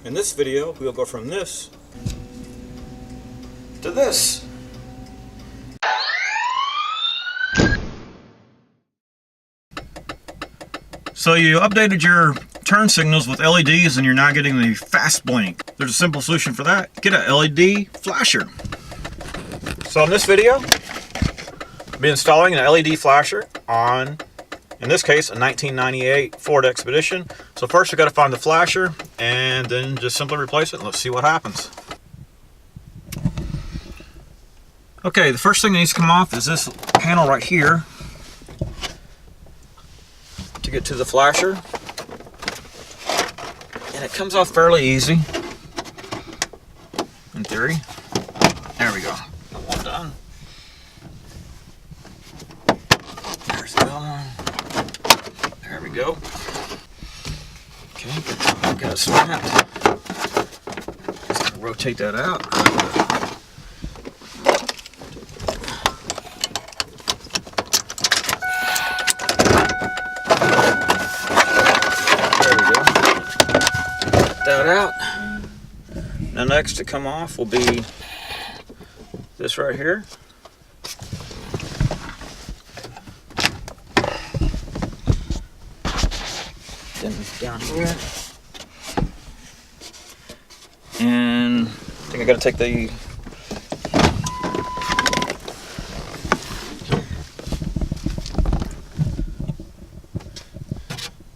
In this video, we'll go from this to this. So you updated your turn signals with LEDs and you're not getting the fast blink. There's a simple solution for that. Get an LED flasher. So in this video, I'll be installing an LED flasher on, in this case, a 1998 Ford Expedition. So first we got to find the flasher and then just simply replace it. Let's see what happens. Okay, the first thing that needs to come off is this panel right here to get to the flasher. And it comes off fairly easy, in theory. There we go. One done. There's the other one. There we go. Okay, got it snapped. Just gonna rotate that out. That out. Now next to come off will be this right here. Then down here. And I think I gotta take the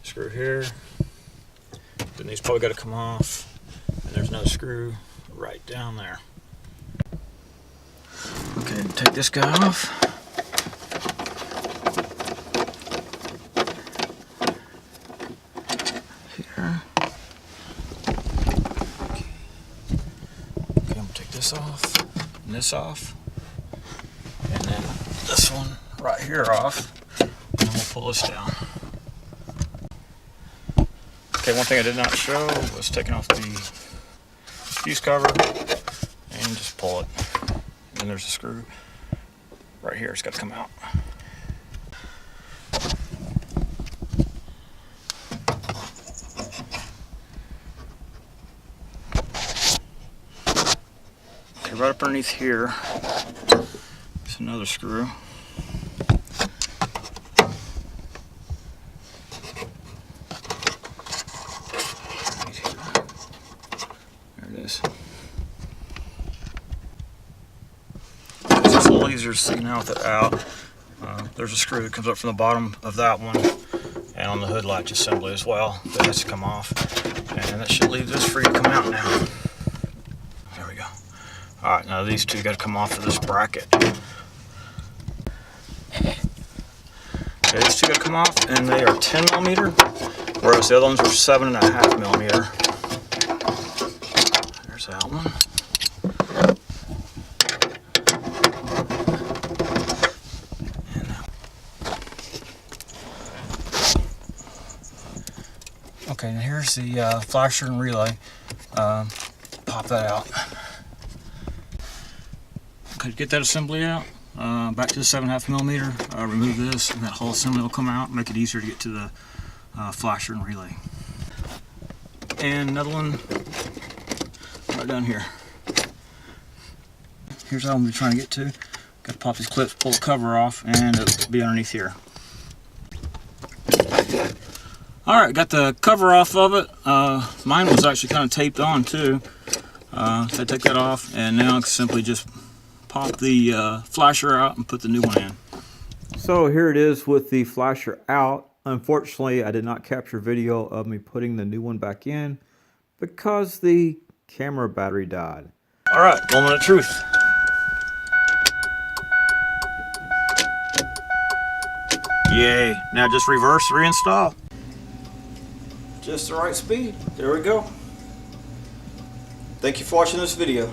screw here. Then these probably got to come off, and there's another screw right down there. Okay, take this guy off. Here. Okay, I'm gonna take this off, and this off, and then this one right here off, and we'll pull this down. Okay, one thing I did not show was taking off the fuse cover and just pull it. And then there's a screw right here. It's got to come out. Okay, right up underneath here is another screw. It's a little easier to see now with it out. There's a screw that comes up from the bottom of that one and on the hood latch assembly as well. That has to come off, and that should leave this free to come out now. There we go. Alright, now these two got to come off of this bracket. Okay, these two got to come off, and they are 10 millimeter, whereas the other ones are 7.5 millimeter. There's that one. Okay, now here's the flasher and relay. Pop that out. Okay, to get that assembly out, back to the 7.5 millimeter, remove this, and that whole assembly will come out, make it easier to get to the flasher and relay. And another one right down here. Here's how I'm going to be trying to get to. Got to pop these clips, pull the cover off, and it'll be underneath here. Alright, got the cover off of it. Mine was actually kind of taped on too. So I take that off, and now I can simply just pop the flasher out and put the new one in. So here it is with the flasher out. Unfortunately, I did not capture video of me putting the new one back in because the camera battery died. Alright, moment of truth. Yay, now just reverse, reinstall. Just the right speed. There we go. Thank you for watching this video.